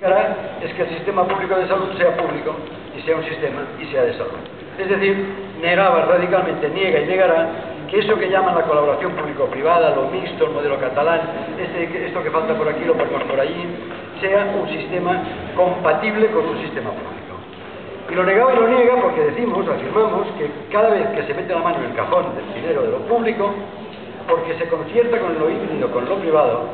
Es que el sistema público de salud sea público y sea un sistema y sea de salud. Es decir, negaba radicalmente, niega y negará que eso que llaman la colaboración público-privada, lo mixto, el modelo catalán, esto que falta por aquí lo ponemos por allí, sea un sistema compatible con un sistema público. Y lo negaba y lo niega porque afirmamos que cada vez que se mete la mano en el cajón del dinero de lo público, porque se concierta con lo híbrido, con lo privado,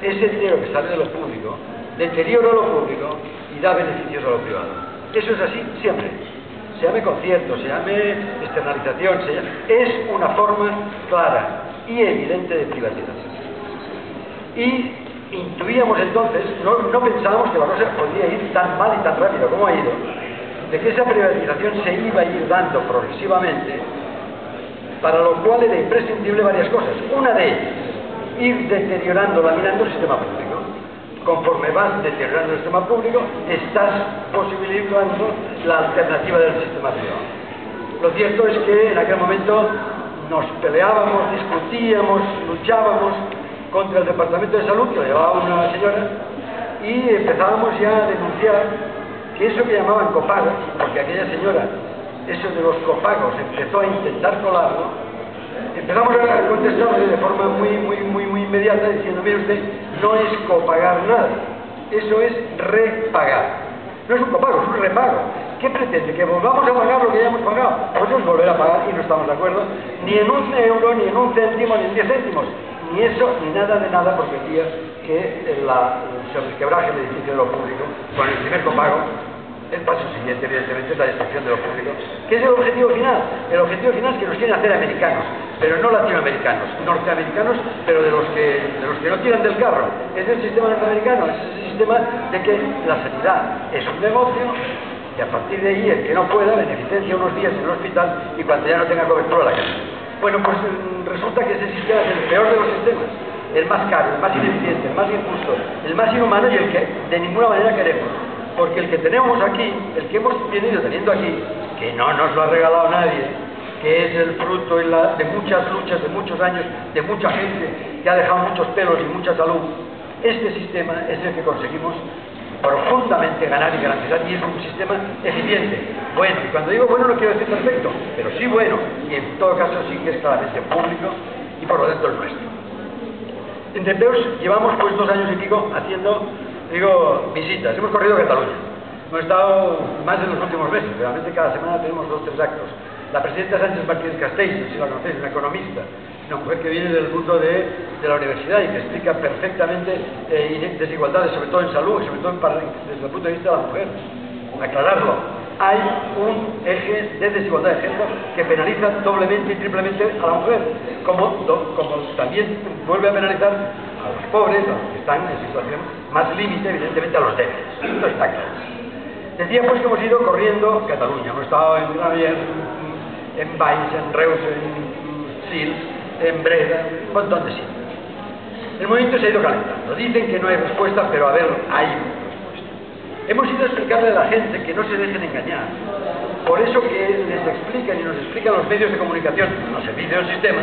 ese dinero que sale de lo público deteriora lo público y da beneficios a lo privado. Eso es así siempre. Se llame concierto, se llame externalización, es una forma clara y evidente de privatización. Y intuíamos entonces, no pensábamos que la cosa podría ir tan mal y tan rápido como ha ido, de que esa privatización se iba a ir dando progresivamente, para lo cual era imprescindible varias cosas. Una de ellas, ir deteriorando, laminando el sistema público. Conforme vas deteriorando el sistema público, estás posibilitando la alternativa del sistema privado. Lo cierto es que en aquel momento nos peleábamos, discutíamos, luchábamos contra el Departamento de Salud, que lo llevaba una señora, y empezábamos ya a denunciar que eso que llamaban copagos, porque aquella señora, eso de los copagos, empezó a intentar colarlo. Empezamos a contestarle de forma muy inmediata diciendo: mire usted, no es copagar nada, eso es repagar. No es un copago, es un repago. ¿Qué pretende? ¿Que volvamos a pagar lo que ya hemos pagado? Pues es volver a pagar y no estamos de acuerdo ni en un euro, ni en un céntimo, ni en 10 céntimos. Ni eso, ni nada de nada, porque el día que se resquebraje el edificio de lo público con el primer copago, el paso siguiente, evidentemente, es la destrucción de lo público, que es el objetivo final. El objetivo final es que nos quieren hacer americanos, pero no latinoamericanos, norteamericanos, pero de los que no tiran del carro. Es el sistema norteamericano, es el sistema de que la sanidad es un negocio, y a partir de ahí el que no pueda beneficia unos días en el hospital y cuando ya no tenga cobertura la casa. Bueno, pues resulta que ese sistema es el peor de los sistemas, el más caro, el más ineficiente, el más injusto, el más inhumano y el que de ninguna manera queremos. Porque el que tenemos aquí, el que hemos venido teniendo aquí, que no nos lo ha regalado nadie, que es el fruto de muchas luchas, de muchos años, de mucha gente que ha dejado muchos pelos y mucha salud, este sistema es el que conseguimos profundamente ganar y garantizar, y es un sistema eficiente, bueno, y cuando digo bueno no quiero decir perfecto, pero sí bueno, y en todo caso sí que es claramente público y por lo tanto el nuestro. En Dempeus llevamos pues 2 años y pico haciendo visitas. Hemos corrido Cataluña. Hemos estado más de los últimos meses. Realmente cada semana tenemos 2 o 3 actos. La presidenta Sánchez Martínez Castells, si la conocéis, una economista, una mujer que viene del mundo de la universidad y que explica perfectamente desigualdades, sobre todo en salud y sobre todo desde el punto de vista de la mujer. Aclararlo. Hay un eje de desigualdad de género que penaliza doblemente y triplemente a la mujer, como también vuelve a penalizar a los pobres, a los que están en situación más límite, evidentemente a los débiles. Esto está claro. Decía pues que hemos ido corriendo Cataluña. Hemos estado en Granollers, en Valls, en Reus, en Sils, en Breda, un montón de sitios. El movimiento se ha ido calentando. Dicen que no hay respuesta, pero a ver, hay respuesta. Hemos ido a explicarle a la gente que no se dejen engañar. Por eso que les explican y nos explican los medios de comunicación, los servicios del sistema,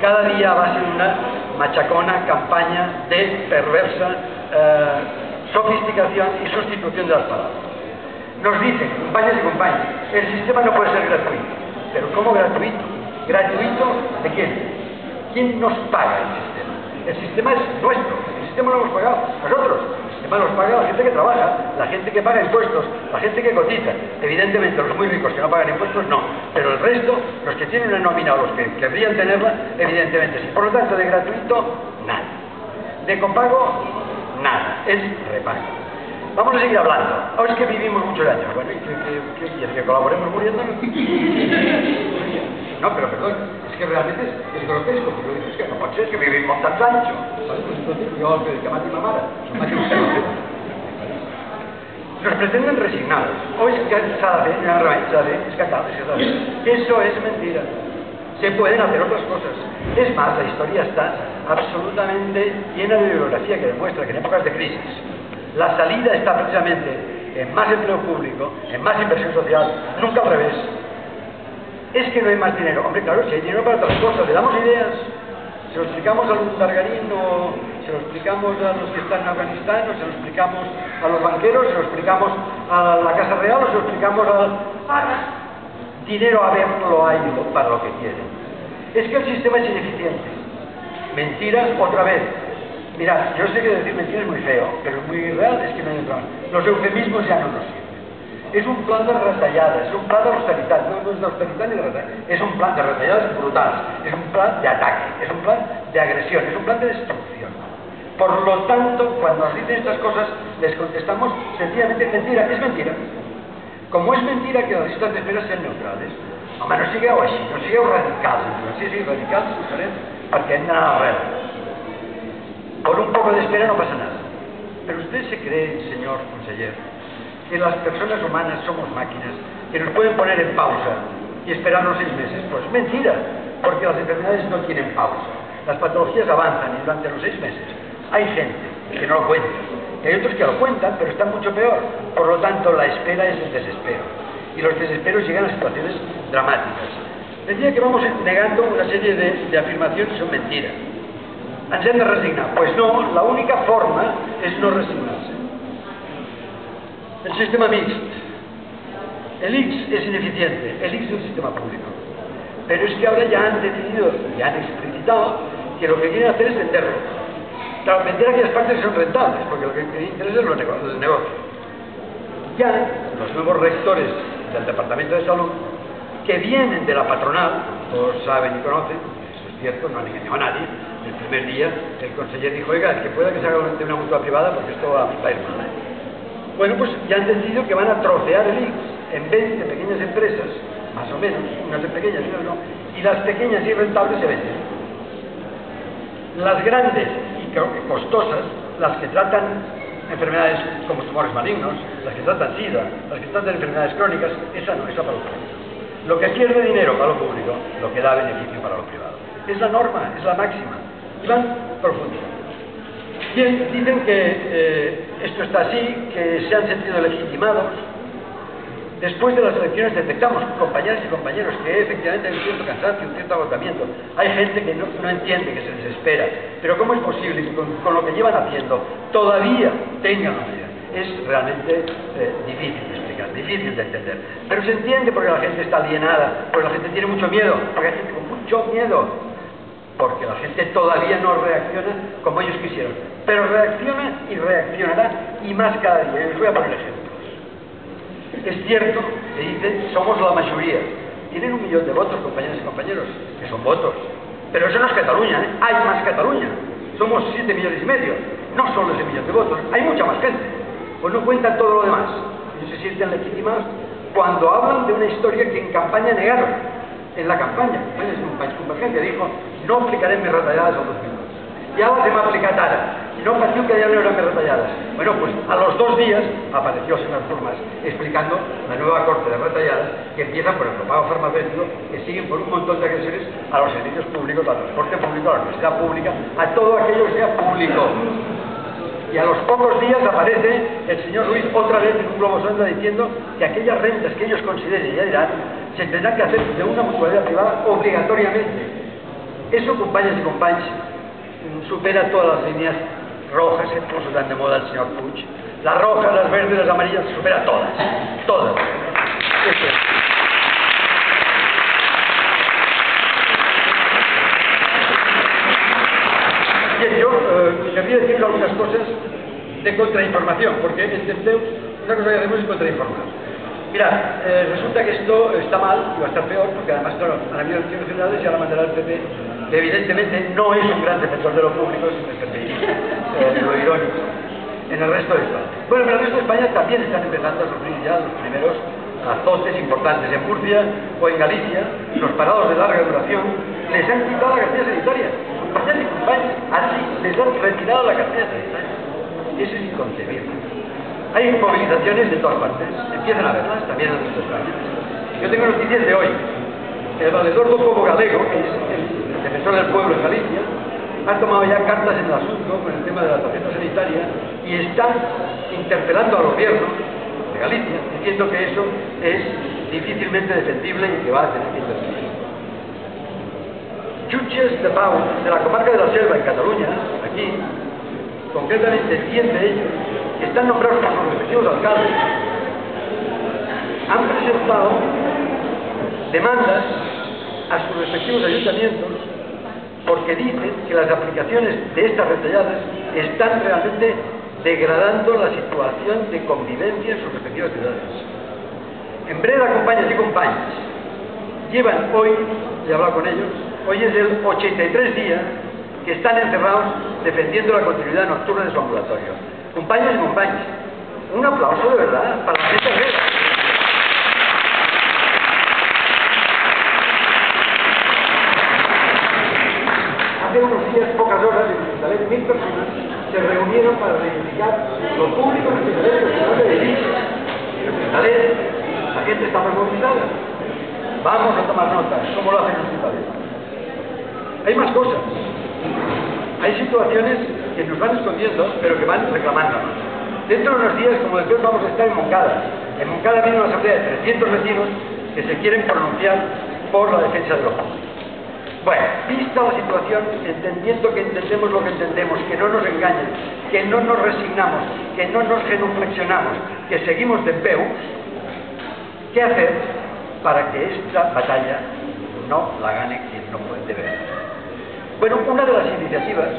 cada día va a ser una machacona campaña de perversa sofisticación y sustitución de las palabras. Nos dicen, compañeros y compañeras, el sistema no puede ser gratuito. ¿Pero cómo gratuito? ¿Gratuito de quién? ¿Quién nos paga el sistema? El sistema es nuestro, el sistema lo hemos pagado nosotros. El sistema nos paga la gente que trabaja, la gente que paga impuestos, la gente que cotiza. Evidentemente los muy ricos que no pagan impuestos no, pero el resto, los que tienen una nómina o los que querrían tenerla, evidentemente sí. Por lo tanto, de gratuito, nada. De copago, nada. Es repago. Vamos a seguir hablando. Ahora es que vivimos muchos años. Bueno, ¿y qué quiere? ¿Que colaboremos muriéndonos? No, pero perdón, es que realmente es grotesco, porque lo dices que no puede ser que vivimos tan ancho. Yo que mati mamara, nos pretenden resignados. O es cansada, eso es mentira. Se pueden hacer otras cosas. Es más, la historia está absolutamente llena de bibliografía que demuestra que en épocas de crisis la salida está precisamente en más empleo público, en más inversión social, nunca al revés. Es que no hay más dinero. Hombre, claro, si hay dinero para otras cosas, le damos ideas, se lo explicamos a algún Targarín o se lo explicamos a los que están en Afganistán, o se lo explicamos a los banqueros, se lo explicamos a la Casa Real, o se lo explicamos dinero a ver lo hay para lo que quieren. Es que el sistema es ineficiente. Mentiras otra vez. Mirad, yo sé que decir mentiras es muy feo, pero es muy real, es que no hay otra manera. Los eufemismos ya no nos sirven. Es un plan de retallar, es un plan de austeridad, no es de austeridad ni de retallar, es un plan de retalladas brutales, es un plan de ataque, es un plan de agresión, es un plan de destrucción. Por lo tanto, cuando nos dicen estas cosas, les contestamos sencillamente mentira, es mentira. Como es mentira que las listas de espera sean neutrales, home, no sigueu així, no sigueu radicals, sí, radicals, ho serem, perquè hem d'anar arrel. Por un poco de espera no pasa nada. Pero usted se cree, señor conseller, que las personas humanas somos máquinas, que nos pueden poner en pausa y esperarnos 6 meses. Pues es mentira, porque las enfermedades no tienen pausa. Las patologías avanzan y durante los 6 meses hay gente que no lo cuenta. Y hay otros que lo cuentan, pero están mucho peor. Por lo tanto, la espera es el desespero. Y los desesperos llegan a situaciones dramáticas. Decía que vamos negando una serie de afirmaciones que son mentiras. ¿Ens hem de resignar? Pues no, la única forma es no resignarse. El sistema mixto. El ICS es ineficiente, el ICS es un sistema público. Pero es que ahora ya han decidido, ya han explicitado que lo que quieren hacer es venderlo. Claro, vender aquellas partes que son rentables, porque lo que interesa es los negocios. Ya los nuevos rectores del Departamento de Salud, que vienen de la patronal, todos saben y conocen, eso es cierto, no han engañado a nadie. El primer día el conseller dijo, oiga, el que pueda que se haga de una mutua privada porque esto va a ir mal. Bueno, pues ya han decidido que van a trocear el ICS en 20 pequeñas empresas, más o menos, unas de pequeñas y otras no, y las pequeñas y rentables se venden. Las grandes y costosas, las que tratan enfermedades como tumores malignos, las que tratan SIDA, las que tratan enfermedades crónicas, esa no, esa para lo público. Lo que pierde dinero para lo público, lo que da beneficio para lo privado. Es la norma, es la máxima. Y van profundizando. Bien, dicen que esto está así, que se han sentido legitimados. Después de las elecciones detectamos, compañeras y compañeros, que efectivamente hay un cierto cansancio, un cierto agotamiento. Hay gente que no entiende, que se desespera. Pero ¿cómo es posible que con lo que llevan haciendo todavía tengan la medida? Es realmente difícil de explicar, difícil de entender. Pero se entiende porque la gente está alienada, porque la gente tiene mucho miedo, porque hay gente con mucho miedo, porque la gente todavía no reacciona como ellos quisieron. Pero reacciona y reaccionará, y más cada día. Les voy a poner ejemplos. Es cierto, se dice, somos la mayoría. Tienen 1 millón de votos, compañeras y compañeros, que son votos. Pero eso no es Cataluña, ¿eh? Hay más Cataluña. Somos 7,5 millones. No solo ese millón de votos, hay mucha más gente. Pues no cuentan todo lo demás. Ellos se sienten legitimados cuando hablan de una historia que en campaña negaron. En la campaña, es un país convergente, dijo, no aplicaré mis retallades a los minutos. Y ahora se me aplicat ara. I no patiu que ya no eran mis retalladas. Bueno, pues a los 2 días apareció el señor Formas explicando la nueva corte de retalladas que empieza por el copago farmacéutico, que siguen por un montón de agresiones a los servicios públicos, al transporte público, a la universidad pública, a todo aquello que sea público. Y a los pocos días aparece el señor Ruiz otra vez en un globo sonda diciendo que aquellas rentas que ellos consideren, ya dirán, se tendrán que hacer de una mutualidad privada obligatoriamente. Eso, compañeros y compañeros, supera todas las líneas rojas que puso tan de moda el señor Puig. Las rojas, las verdes, las amarillas, supera todas. Todas. Bien, yo querría decir algunas cosas de contrainformación, porque entendeu, una cosa que hacemos es contrainformar. Mirad, resulta que esto está mal y va a estar peor, porque además, claro, han habido elecciones generales y ahora mandará el PP, que evidentemente no es un gran defensor de lo público, es un defensor lo irónico, en el resto de España. Bueno, pero en el resto de España también están empezando a sufrir ya los primeros azotes importantes. En Murcia o en Galicia, los parados de larga duración les han quitado la cartilla sanitaria. Compañeros y compañeros, así les han retirado la cartilla sanitaria. Eso es inconcebible. Hay movilizaciones de todas partes, empiezan a verlas, también en el resto de España. Yo tengo noticias de hoy. El valedor do Povo Galego, que es el defensor del pueblo en Galicia, ha tomado ya cartas en el asunto con el tema de la tarjeta sanitaria y está interpelando al gobierno de Galicia, diciendo que eso es difícilmente defendible y que va a tener que intervenir. Jutges de Pau, de la comarca de la Selva, en Cataluña, aquí, concretamente 100 de ellos, que están nombrados por sus respectivos alcaldes, han presentado demandas a sus respectivos ayuntamientos porque dicen que las aplicaciones de estas retalladas están realmente degradando la situación de convivencia en sus respectivas ciudades. En Breda, compañeros y compañeras, llevan hoy, he hablado con ellos, hoy es el 83 días que están encerrados defendiendo la continuidad nocturna de su ambulatorio. Compañeros y compañeras, un aplauso de verdad para la gente de Breda. Hace unos días, pocas horas, en Hospitalet, 1000 personas se reunieron para reivindicar lo público en Hospitalet, el Hospital de Elche. En Hospitalet, la gente está más movilizada. Vamos a tomar nota, ¿cómo lo hacen en Hospitalet? Hay más cosas. Hay situaciones que nos van escondiendo, pero que van reclamándonos. Dentro de unos días, como después, vamos a estar en Moncada. En Moncada viene una asamblea de 300 vecinos que se quieren pronunciar por la defensa de los jóvenes. Bueno, vista la situación, entendiendo que entendemos lo que entendemos, que no nos engañen, que no nos resignamos, que no nos genuflexionamos, que seguimos de peu, ¿qué hacer para que esta batalla no la gane quien no puede ver? Bueno, una de las iniciativas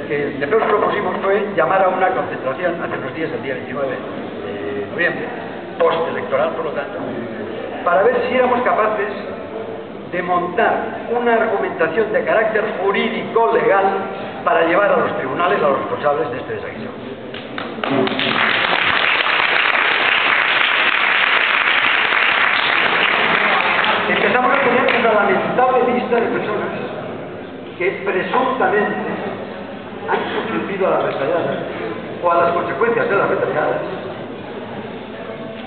que de todos propusimos fue llamar a una concentración hace unos días, el día 29 de noviembre, postelectoral por lo tanto, para ver si éramos capaces de montar una argumentación de carácter jurídico legal para llevar a los tribunales a los responsables de este desaguisado. Empezamos a tener una lamentable lista de personas que presuntamente han sucumbido a las retalladas o a las consecuencias de las retalladas,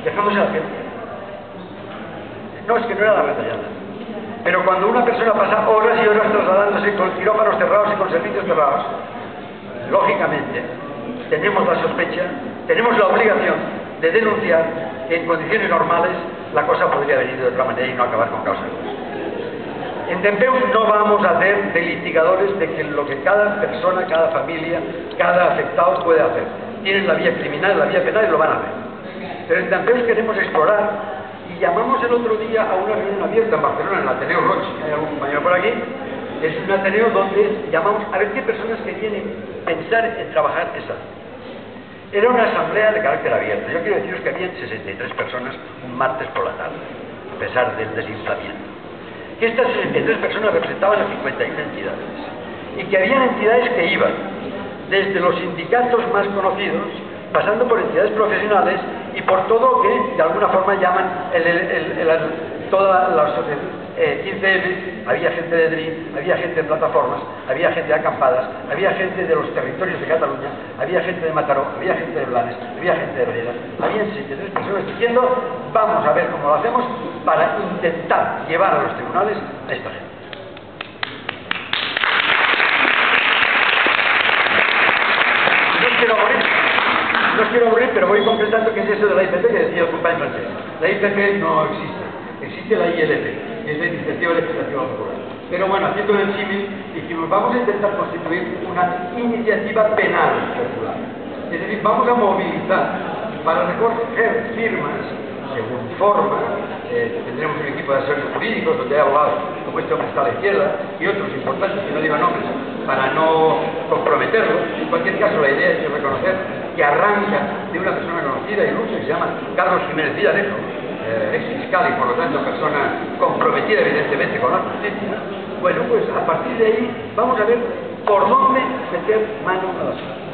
dejándose a la gente. No, es que no era la retallada. Pero cuando una persona pasa horas y horas trasladándose con quirófanos cerrados y con servicios cerrados, lógicamente tenemos la sospecha, tenemos la obligación de denunciar que en condiciones normales la cosa podría haber ido de otra manera y no acabar con causa. En Dempeus no vamos a ser de litigadores de que lo que cada persona, cada familia, cada afectado puede hacer. Tienen la vía criminal, la vía penal y lo van a hacer. Pero en Dempeus queremos explorar. Y llamamos el otro día a una reunión abierta en Barcelona, en el Ateneo Roig, hay algún compañero por aquí, es un Ateneo donde llamamos a ver qué personas querían pensar en trabajar esa. Era una asamblea de carácter abierto. Yo quiero deciros que habían 63 personas un martes por la tarde, a pesar del desinflamiento. Que estas 63 personas representaban a 51 entidades. Y que habían entidades que iban desde los sindicatos más conocidos, pasando por entidades profesionales y por todo lo que de alguna forma llaman toda la asociación 15M, había gente de DRI, había gente de plataformas, había gente de acampadas, había gente de los territorios de Cataluña, había gente de Mataró, había gente de Blanes, había gente de Breda, había 63 personas diciendo vamos a ver cómo lo hacemos para intentar llevar a los tribunales a esta gente. No quiero aburrir, pero voy completando qué es eso de la IPP que decía el compañero francés. La IPP no existe, existe la ILP, que es la Iniciativa Legislativa Popular. Pero bueno, haciendo el símil, dijimos, vamos a intentar constituir una iniciativa penal popular. Es decir, vamos a movilizar para recoger firmas según forma. Tendremos un equipo de asesores jurídicos donde hay abogados como este hombre está a la izquierda y otros importantes, que no digo nombres para no comprometerlos. En cualquier caso, la idea es reconocer que arranca de una persona conocida y ilustre que se llama Carlos Jiménez Villarejo, ex fiscal y por lo tanto persona comprometida evidentemente con la justicia. Bueno, pues a partir de ahí vamos a ver por dónde meter mano a las cosas.